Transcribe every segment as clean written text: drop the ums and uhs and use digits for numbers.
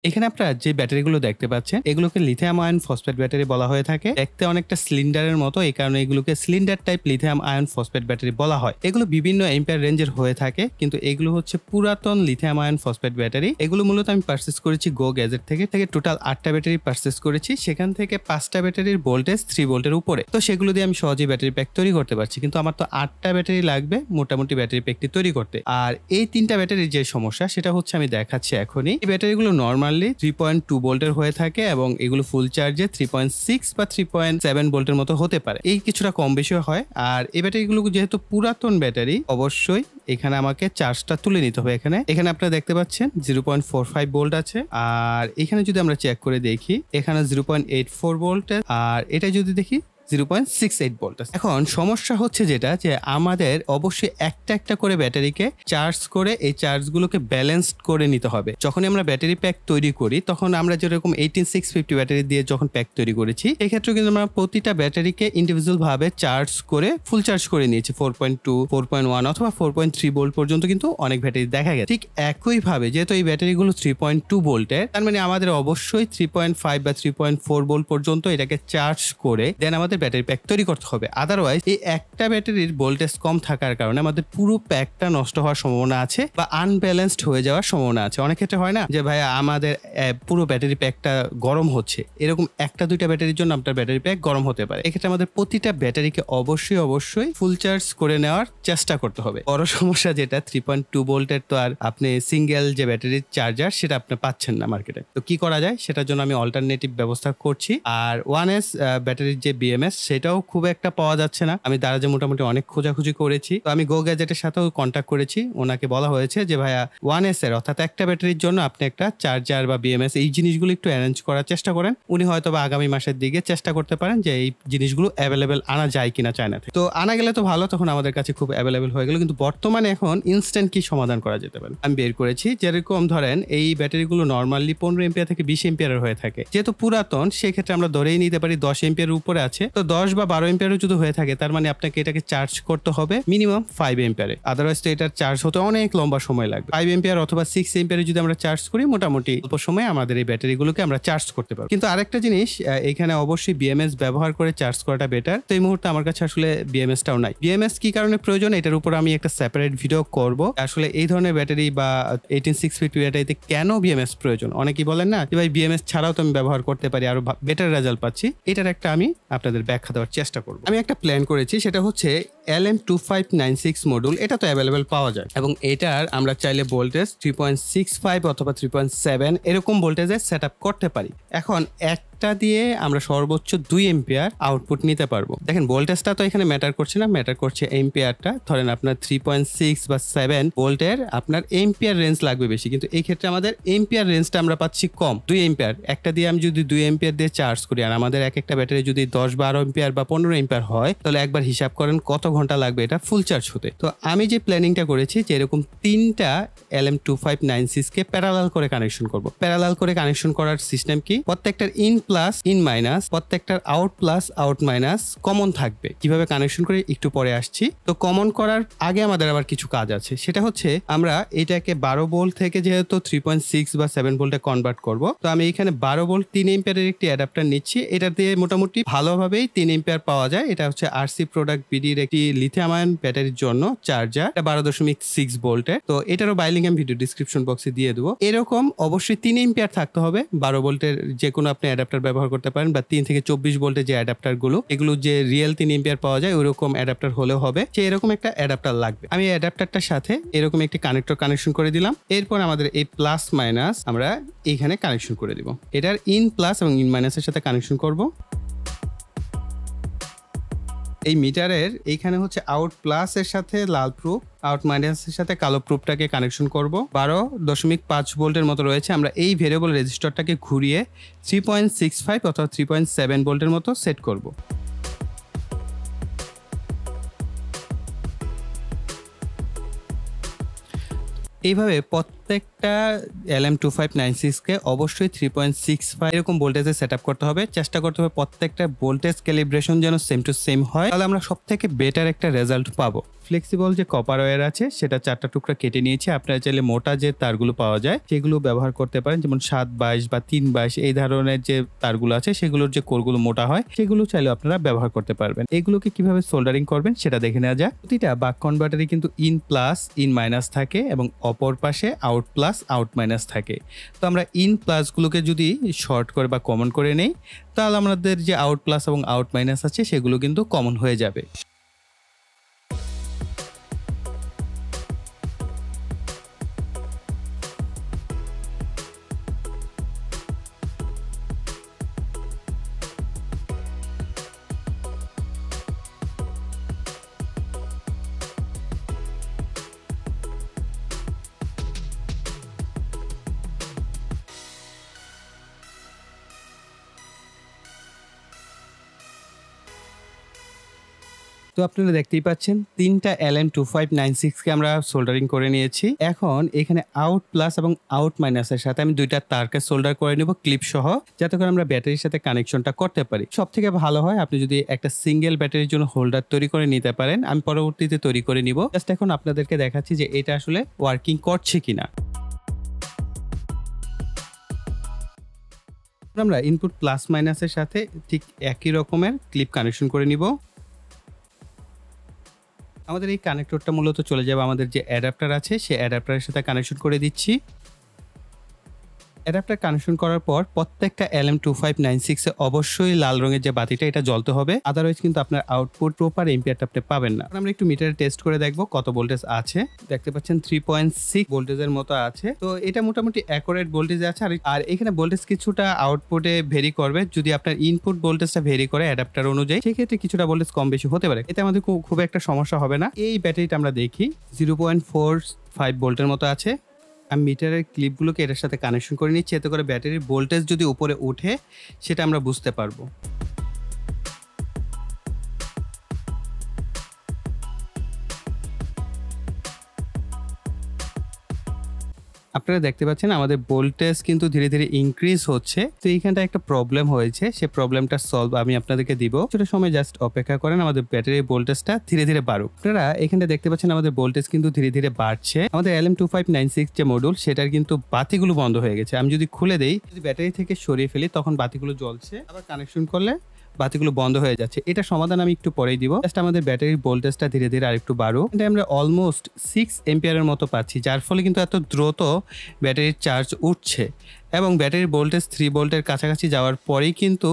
এখানে আপনারা যে ব্যাটারিগুলো দেখতে পাচ্ছেন এগুলোকে লিথিয়াম আয়ন ফসফেট ব্যাটারি বলা হয়ে থাকে। দেখতে অনেকটা সিলিন্ডারের মতো, এই কারণে এগুলোকে cylinder type lithium ion phosphate battery বলা হয়। এগুলো বিভিন্ন এম্পিয়ার রেঞ্জের হয়ে থাকে, কিন্তু এগুলো হচ্ছে পুরাতন লিথিয়াম আয়ন ফসফেট ব্যাটারি। এগুলো মূলত আমি পারচেস করেছি গো গ্যাজেট থেকে টোটাল 8টা ব্যাটারি পারচেস করেছি। সেখান থেকে 5টা ব্যাটারির ভোল্টেজ 3 ভোল্টের উপরে, তো সেগুলো দিয়ে আমি সহজেই ব্যাটারি প্যাক তৈরি করতে পারছি। কিন্তু আমার তো 8টা ব্যাটারি লাগবে মোটামুটি ব্যাটারি প্যাকটি তৈরি করতে। আর এই 3টা ব্যাটারির যে সমস্যা সেটা হচ্ছে আমি দেখাচ্ছি এখনই। এই ব্যাটারিগুলো নর্মালি 3.2 ভোল্টের হয়ে থাকে এবং এগুলো ফুল চার্জে 3.6 বা 3.7 ভোল্টের মতো হতে পারে, এই কিছুটা কম বেশি হয়। আর এই ব্যাটারিগুলো যেহেতু পুরাতন ব্যাটারি, অবশ্যই এখানে আমাকে চার্জটা তুলে নিতে হবে। এখানে আপনারা দেখতে পাচ্ছেন 0.45 ভোল্ট আছে। আর এখানে যদি আমরা চেক করে দেখি এখানে 0.84 ভোল্ট, আর এটা যদি দেখি 0.68 ভোল্ট আছে। এখন সমস্যা হচ্ছে যেটা যে আমাদের অবশ্যই একটা একটা করে ব্যাটারিকে চার্জ করে এই চার্জগুলোকে ব্যালেন্সড করে নিতে হবে। যখন আমরা ব্যাটারি প্যাক তৈরি করি তখন আমরা যেরকম 18650 ব্যাটারি দিয়ে যখন প্যাক তৈরি করেছি, এক্ষেত্রে কিন্তু আমরা প্রতিটা ব্যাটারিকে ইন্ডিভিজুয়াল ভাবে চার্জ করে ফুল চার্জ করে নিয়েছি 4.2, 4.1 অথবা 4.3 ভোল্ট পর্যন্ত কিন্তু অনেক ব্যাটারি দেখা গেছে। ঠিক একই ভাবে যেহেতু এই ব্যাটারিগুলো 3.2 ভোল্টের, তার মানে আমাদের অবশ্যই 3.5 বা 3.4 ভোল্ট পর্যন্ত এটাকে চার্জ করে দেন আমাদের ব্যাটারি প্যাক তৈরি করতে হবে। আদারওয়াইজ এই একটা ব্যাটারির ভোল্টেজ কম থাকার কারণে আমাদের পুরো প্যাকটা নষ্ট হওয়ার সম্ভাবনা আছে বা আনব্যালেন্সড হয়ে যাওয়ার সম্ভাবনা আছে। অনেক ক্ষেত্রে হয় না যে ভাই আমাদের পুরো ব্যাটারি প্যাকটা গরম হচ্ছে, এরকম একটা দুইটা ব্যাটারির জন্য আপনার ব্যাটারি প্যাক গরম হতে পারে। এক্ষেত্রে আমাদের প্রতিটা ব্যাটারিকে অবশ্যই ফুল চার্জ করে নেওয়ার চেষ্টা করতে হবে। বড় সমস্যা যেটা 3.2 ভোল্টের, তো আর আপনি সিঙ্গেল যে ব্যাটারির চার্জার সেটা আপনি পাচ্ছেন না মার্কেটে। তো কি করা যায় সেটার জন্য আমি অল্টারনেটিভ ব্যবস্থা করছি। আর 1S ব্যাটারির যে BMS সেটাও খুব একটা পাওয়া যাচ্ছে না। আমি দারাজে মোটামুটি অনেক খোঁজাখুঁজি করেছি, তো আমি গো গ্যাজেটের সাথেও কন্ট্যাক্ট করেছি। ওনাকে বলা হয়েছে যে ভাইয়া 1S এর অর্থাৎ একটা ব্যাটারির জন্য আপনি একটা চার্জার বা BMS এই জিনিসগুলো একটু অ্যারেঞ্জ করার চেষ্টা করেন। উনি হয়তো বা আগামী মাসের দিকে চেষ্টা করতে পারেন যে এই জিনিসগুলো অ্যাভেলেবেল আনা যায় কিনা চায়না থেকে। তো আনা গেলে তো ভালো, তখন আমাদের কাছে খুব অ্যাভেলেবেল হয়ে গেল। কিন্তু বর্তমানে এখন ইনস্ট্যান্ট কি সমাধান করা যেতে পারে আমি বের করেছি। যেরকম ধরেন এই ব্যাটারিগুলো নর্মালি 15 এম্পিয়ার থেকে 20 এম্পিয়ারের হয়ে থাকে। যেহেতু পুরাতন সেক্ষেত্রে আমরা ধরেই নিতে পারি 10 এম্পিয়ারের উপরে আছে। তো 10 বা 12 এম্পিয়ারও যদি হয়ে থাকে তার মানে আপনাকে এটাকে চার্জ করতে হবে মিনিমাম 5 এম্পিয়ারে। আদারওয়াইজ তো এটার চার্জ হতে অনেক লম্বা সময় লাগবে। 5 এম্পিয়ার অথবা 6 এম্পিয়ারে যদি আমরা চার্জ করি মোটামুটি অল্প সময়ে আমাদের এই ব্যাটারিগুলোকে আমরা চার্জ করতে পারবো। কিন্তু আরেকটা জিনিস, এখানে অবশ্যই BMS ব্যবহার করে চার্জ করাটা বেটার। তো এই মুহূর্তে আমার কাছে আসলে BMS-টাও নাই। BMS কি কারণে প্রয়োজন এটার উপর আমি একটা সেপারেট ভিডিও করব। আসলে এই ধরনের ব্যাটারি বা 18650 ব্যাটারিতে কেন BMS প্রয়োজন, অনেকেই বলেন না যে ভাই BMS ছাড়াও তো আমি ব্যবহার করতে পারি, আরো বেটার রেজাল্ট পাচ্ছি। এটার একটা আমি আপনাদের ব্যাখ্যা দেওয়ার চেষ্টা করব। আমি একটা প্ল্যান করেছি, সেটা হচ্ছে LM2596 মডুল। এটা তো অ্যাভেলেবেল পাওয়া যায় এবং এটার আমরা চাইলে ভোল্টেজ 3.65 অথবা 3.7 এরকম ভোল্টেজে সেট আপ করতে পারি। এখন একটা দিয়ে আমরা সর্বোচ্চ 2 এম্পিয়ার আউটপুট নিতে পারবো। দেখেন ভোল্টেজটা তো এখানে ম্যাটার করছে না, ম্যাটার করছে এম্পিয়ারটা। ধরেন আপনার 3.6 বা 7 ভোল্টের আপনার এম্পিয়ার রেঞ্জ লাগবে বেশি, কিন্তু এই ক্ষেত্রে আমাদের এম্পিয়ার রেঞ্জটা আমরা পাচ্ছি কম, 2 এম্পিয়ার। একটা দিয়ে আমি যদি 2 এম্পিয়ার দিয়ে চার্জ করি আর আমাদের এক একটা ব্যাটারি যদি 10-12 এম্পিয়ার বা 15 এম্পিয়ার হয়, তাহলে একবার হিসাব করেন কত ঘন্টা লাগবে এটা ফুল চার্জ হতে। তো আমি যে প্ল্যানিংটা করেছি যে এরকম 3টা LM2596 কে প্যারালাল করে কানেকশন করব। প্যারালাল করে কানেকশন করার সিস্টেম কি, প্রত্যেকটার ইন প্লাস ইন মাইনাস, প্রত্যেকটার out plus out minus common থাকবে। কিভাবে কানেকশন করে একটু পরে আসছি। তো কমন করার আগে আমাদের আবার কিছু কাজ আছে, সেটা হচ্ছে আমরা এটাকে 12 ভোল্ট থেকে যেহেতু 3.6 বা 7 ভোল্টে কনভার্ট করব। তো আমি এখানে 12 ভোল্ট 3 এম্পিয়ারের একটি অ্যাডাপ্টার নিচ্ছি। এটা দিয়ে মোটামুটি ভালোভাবেই 3 এম্পিয়ার পাওয়া যায়। এটা হচ্ছে RC প্রোডাক্ট BD-র একটি লিথিয়াম আয়ন ব্যাটারির জন্য চার্জার, 12.6 ভোল্টের। তো এটারও বাইলিং আমি ভিডিও ডিসক্রিপশন বক্সে দিয়ে দেবো। এরকম অবশ্যই 3 এম্পিয়ার থাকতে হবে। 12 ভোল্টের যে কোনো আপনি অ্যাডাপ্টার ব্যবহার করতে পারেন, বা 3 থেকে 24 ভোল্টের যে অ্যাডাপ্টার এগুলো যে রিয়েল 3 এম্পিয়ার পাওয়া যায় ওইরকম অ্যাডাপ্টার হলেও হবে। যে এরকম একটা অ্যাডাপ্টার লাগবে। আমি অ্যাডাপ্টারটার সাথে এরকম একটি কানেক্টর কানেকশন করে দিলাম। এরপর আমাদের এই প্লাস মাইনাস আমরা এইখানে কানেকশন করে দিব। এটার ইন প্লাস এবং ইন মাইনাসের সাথে কানেকশন করব। এই মিটারের এইখানে হচ্ছে আউট প্লাস এর সাথে লাল প্রুফ, আউট মাইনাসের সাথে কালো প্রুফটাকে কানেকশন করব। 12.5 ভোল্টের মতো রয়েছে। আমরা এই ভেরিয়েবল রেজিস্টরটাকে ঘুরিয়ে 3.65 অথবা 3.7 ভোল্টের মতো সেট করব। এইভাবে প্রত্যেকটা LM2596 কে অবশ্যই 3.65 এরকম ভোল্টেজে সেটআপ করতে হবে। চেষ্টা করতে হবে প্রত্যেকটা ভোল্টেজ ক্যালিব্রেশন যেন সেম টু সেম হয়, তাহলে আমরা সবথেকে বেটার একটা রেজাল্ট পাবো। ফ্লেক্সিবল যে কপার ওয়্যার আছে সেটা 4টা টুকরা কেটে নিয়েছি। আপনারা চাইলে মোটা যে তারগুলো পাওয়া যায় সেগুলো ব্যবহার করতে পারেন, যেমন 7/22 বা 3/22 এই ধরনের যে তারগুলো আছে সেগুলোর যে কোরগুলো মোটা হয় সেগুলো চাইলে আপনারা ব্যবহার করতে পারবেন। এগুলোকে কিভাবে সোল্ডারিং করবেন সেটা দেখে নেওয়া যাক। প্রতিটা বাক কনভার্টারে কিন্তু ইন প্লাস ইন মাইনাস থাকে এবং অপর পাশে আউট প্লাস আউট মাইনাস থাকে। তো আমরা ইন প্লাসগুলোকে যদি শর্ট করে বা কমন করে নেই তাহলে আমাদের যে আউট প্লাস এবং আউট মাইনাস আছে সেগুলো কিন্তু কমন হয়ে যাবে। তো আপনারা দেখতেই পাচ্ছেন 3টা LM2596 কে আমরা সোল্ডারিং করে নিয়েছি। এখন এখানে আউট প্লাস এবং আউট মাইনাসের সাথে আমি 2টা তারকে সোল্ডার করে নেব ক্লিপ সহ, যাতে করে আমরা ব্যাটারির সাথে কানেকশনটা করতে পারি। সবথেকে ভালো হয় আপনি যদি একটা সিঙ্গেল ব্যাটারির জন্য হোল্ডার তৈরি করে নিতে পারেন। আমি পরবর্তীতে তৈরি করে নিব। জাস্ট এখন আপনাদেরকে দেখাচ্ছি যে এটা আসলে ওয়ার্কিং করছে কিনা। আমরা ইনপুট প্লাস মাইনাসের সাথে ঠিক একই রকমের ক্লিপ কানেকশন করে নিব। আমাদের এই কানেক্টরটা মূলত চলে যাবে আমাদের যে অ্যাডাপ্টার আছে সেই অ্যাডাপ্টারের সাথে কানেকশন করে দিচ্ছি। অ্যাডাপ্টার কানেকশন করার পর প্রত্যেকটা LM2596 এ অবশ্যই লাল রঙের যে বাতিটা এটা জ্বলতে হবে, আদারওয়াইজ কিন্তু আপনার আউটপুট প্রপার এম্পিয়ারটা আপনি পাবেন না। আমরা একটু মিটারে টেস্ট করে দেখব কত ভোল্টেজ আছে। দেখতে পাচ্ছেন 3.6 ভোল্টেজের মতো আছে। তো এটা মোটামুটি অ্যাকুরেট ভোল্টেজ আছে। আর এখানে ভোল্টেজ কিছুটা আউটপুটে ভেরি করবে। যদি আপনার ইনপুট ভোল্টেজটা ভেরি করে অ্যাডাপ্টার অনুযায়ী সেক্ষেত্রে কিছুটা ভোল্টেজ কম বেশি হতে পারে। এতে আমাদের খুব একটা সমস্যা হবে না। এই ব্যাটারিটা আমরা দেখি 0.45 ভোল্টের মতো আছে। আমি মিটারের ক্লিপগুলোকে এটার সাথে কানেকশন করে নিচ্ছি, এতে করে ব্যাটারির ভোল্টেজ যদি উপরে ওঠে সেটা আমরা বুঝতে পারবো। আপনারা দেখতে পাচ্ছেন আমাদের ভোল্টেজ কিন্তু ধীরে ধীরে ইনক্রিজ হচ্ছে। তো এইখানটা একটা প্রবলেম হয়েছে, সেই প্রবলেমটা সলভ আমি আপনাদেরকে দিব। সেটা সময় জাস্ট অপেক্ষা করেন, আমাদের ব্যাটারির ভোল্টেজটা ধীরে ধীরে বাড়ুক। আপনারা এখানটা দেখতে পাচ্ছেন আমাদের ভোল্টেজ কিন্তু ধীরে ধীরে বাড়ছে। আমাদের LM2596 যে মডিউল সেটার কিন্তু বাতিগুলো বন্ধ হয়ে গেছে। আমি যদি খুলে দেই, যদি ব্যাটারি থেকে সরিয়ে ফেলি তখন বাতিগুলো জ্বলছে, আবার কানেকশন করলে বাতিগুলো বন্ধ হয়ে যাচ্ছে। এটা সমাধান আমি একটু পরেই দিব। জাস্ট আমাদের ব্যাটারির ভোল্টেজটা ধীরে ধীরে আরেকটু বাড়ুক। এটা আমরা অলমোস্ট 6 এম্পিয়ারের মতো পাচ্ছি, যার ফলে কিন্তু এত দ্রুত ব্যাটারির চার্জ উঠছে এবং ব্যাটারির ভোল্টেজ 3 ভোল্টের কাছাকাছি যাওয়ার পরেই কিন্তু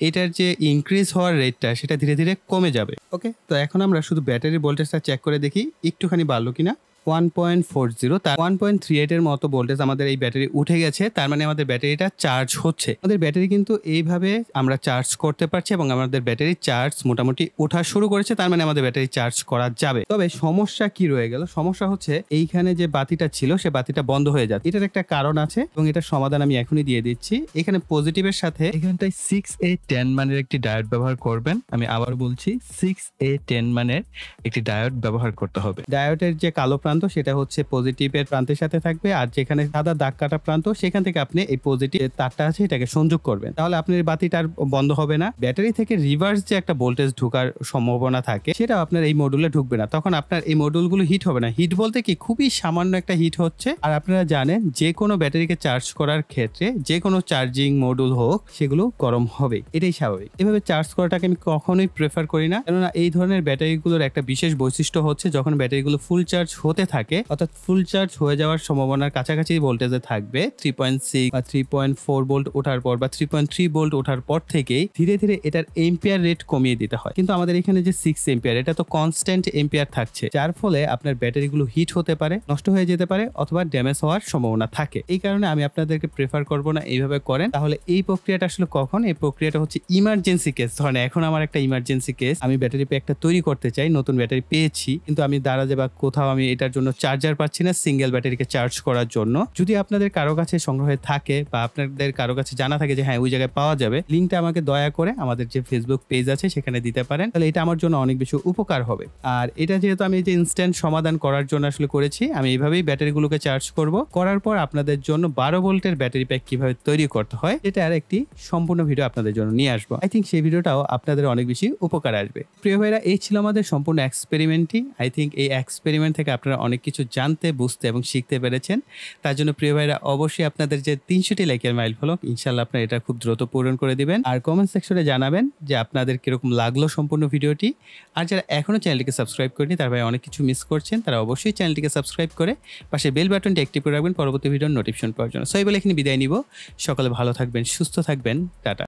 এটার যে ইনক্রিজ হওয়ার রেটটা সেটা ধীরে ধীরে কমে যাবে। ওকে, তো এখন আমরা শুধু ব্যাটারির ভোল্টেজটা চেক করে দেখি একটুখানি বাড়লো কিনা। 1.40 তার 1.38 এর মতো ভোল্টেজ আমাদের এই ব্যাটারি উঠে গেছে। তার মানে আমাদের ব্যাটারিটা চার্জ হচ্ছে। আমাদের ব্যাটারি কিন্তু এইভাবে আমরা চার্জ করতে পারছি এবং আমাদের ব্যাটারি চার্জ মোটামুটি ওঠা শুরু করেছে। তার মানে আমাদের ব্যাটারি চার্জ করা যাবে। তবে সমস্যা কি রয়ে গেল? সমস্যা হচ্ছে এইখানে যে বাতিটা ছিল সে বাতিটা বন্ধ হয়ে যাচ্ছে। এটার একটা কারণ আছে এবং এটার সমাধান আমি এখনই দিয়ে দিচ্ছি। এখানে পজিটিভের সাথে এখানটায় 6A10 মানের একটি ডায়োড ব্যবহার করবেন। আমি আবার বলছি 6A10 মানের একটি ডায়োড ব্যবহার করতে হবে। ডায়োডের যে কালো প্রান্ত সেটা হচ্ছে পজিটিভের প্রান্তের সাথে থাকবে, আর যেখানে সাদা দাগ কাটা প্রান্ত সেখান থেকে আপনি এই পজিটিভ তারটা আছে এটাকে সংযোগ করবেন। তাহলে আপনার বাতিটা আর বন্ধ হবে না। ব্যাটারি থেকে রিভার্স যে একটা ভোল্টেজ ঢোকার সম্ভাবনা থাকে সেটা আপনার এই মডিউলে ঢুকবে না। তখন আপনার এই মডিউলগুলো হিট হবে না। হিট বলতে কি, খুবই সামান্য একটা হিট হচ্ছে। আর আপনারা জানেন যে কোনো ব্যাটারিকে চার্জ করার ক্ষেত্রে যে কোনো চার্জিং মডিউল হোক সেগুলো গরম হবে, এটাই স্বাভাবিক। এভাবে চার্জ করাটাকে আমি কখনোই প্রেফার করি না, কেননা এই ধরনের ব্যাটারিগুলোর একটা বিশেষ বৈশিষ্ট্য হচ্ছে যখন ব্যাটারিগুলো ফুল চার্জ হতে থাকে, অর্থাৎ ফুল চার্জ হয়ে যাওয়ার সম্ভাবনার কাছাকাছি ভোল্টেজে থাকবে 3.6 বা 3.4 ভোল্ট ওঠার পর বা 3.3 ভোল্ট ওঠার পর থেকেই ধীরে ধীরে এটার এম্পিয়ার রেট কমিয়ে দিতে হয়। কিন্তু আমাদের এখানে যে 6 এম্পিয়ার, এটা তো কনস্ট্যান্ট এম্পিয়ার থাকছে, যার ফলে আপনার ব্যাটারিগুলো হিট হতে পারে, নষ্ট হয়ে যেতে পারে অথবা ড্যামেজ হওয়ার সম্ভাবনা থাকে। এই কারণে আমি আপনাদেরকে প্রেফার করব না এইভাবে করেন। তাহলে এই প্রক্রিয়াটা আসলে কখন? এই প্রক্রিয়াটা হচ্ছে ইমার্জেন্সি কেস। ধরেন এখন আমার একটা ইমার্জেন্সি কেস, আমি ব্যাটারি প্যাকটা তৈরি করতে চাই, নতুন ব্যাটারি পেয়েছি কিন্তু আমি দারাজে বা কোথাও আমি এটার এটার জন্য চার্জার পাচ্ছি না সিঙ্গেল ব্যাটারিকে চার্জ করার জন্য। যদি আপনাদের কারো কাছে সংগ্রহে থাকে বা আপনাদের কারো কাছে জানা থাকে যে হ্যাঁ ওই জায়গায় পাওয়া যাবে, লিঙ্কটা আমাকে দয়া করে আমাদের যে ফেসবুক পেজ আছে সেখানে দিতে পারেন, তাহলে এটা আমার জন্য অনেক বেশি উপকার হবে। আর এটা যেহেতু আমি যে ইনস্ট্যান্ট সমাধান করার জন্য আসলে করেছি, আমি এইভাবেই ব্যাটারিগুলোকে চার্জ করব। করার পর আপনাদের জন্য 12 ভোল্টের ব্যাটারি প্যাক কিভাবে তৈরি করতে হয় এটা আর একটি সম্পূর্ণ ভিডিও আপনাদের জন্য নিয়ে আসবো। আই থিঙ্ক সেই ভিডিওটাও আপনাদের অনেক বেশি উপকার আসবে। প্রিয় ভাইরা, এই ছিল আমাদের সম্পূর্ণ এক্সপেরিমেন্টটি। আই থিঙ্ক এই এক্সপেরিমেন্ট থেকে আপনারা অনেক কিছু জানতে, বুঝতে এবং শিখতে পেরেছেন। তার জন্য প্রিয় ভাইরা অবশ্যই আপনাদের যে 300টি লাইকের মাইল ফলক, ইনশাল্লাহ আপনারা এটা খুব দ্রুত পূরণ করে দিবেন। আর কমেন্ট সেকশনে জানাবেন যে আপনাদের কিরকম লাগলো সম্পূর্ণ ভিডিওটি। আর যারা এখনো চ্যানেলটিকে সাবস্ক্রাইব করেনি তার ভাই অনেক কিছু মিস করছেন, তারা অবশ্যই চ্যানেলটিকে সাবস্ক্রাইব করে পাশে বেল বাটনটি অ্যাক্টিভ করে রাখবেন পরবর্তী ভিডিওর নোটিফিকেশন পাওয়ার জন্য। সো এই বলে এখানে বিদায় নিব। সকলে ভালো থাকবেন, সুস্থ থাকবেন, টাটা।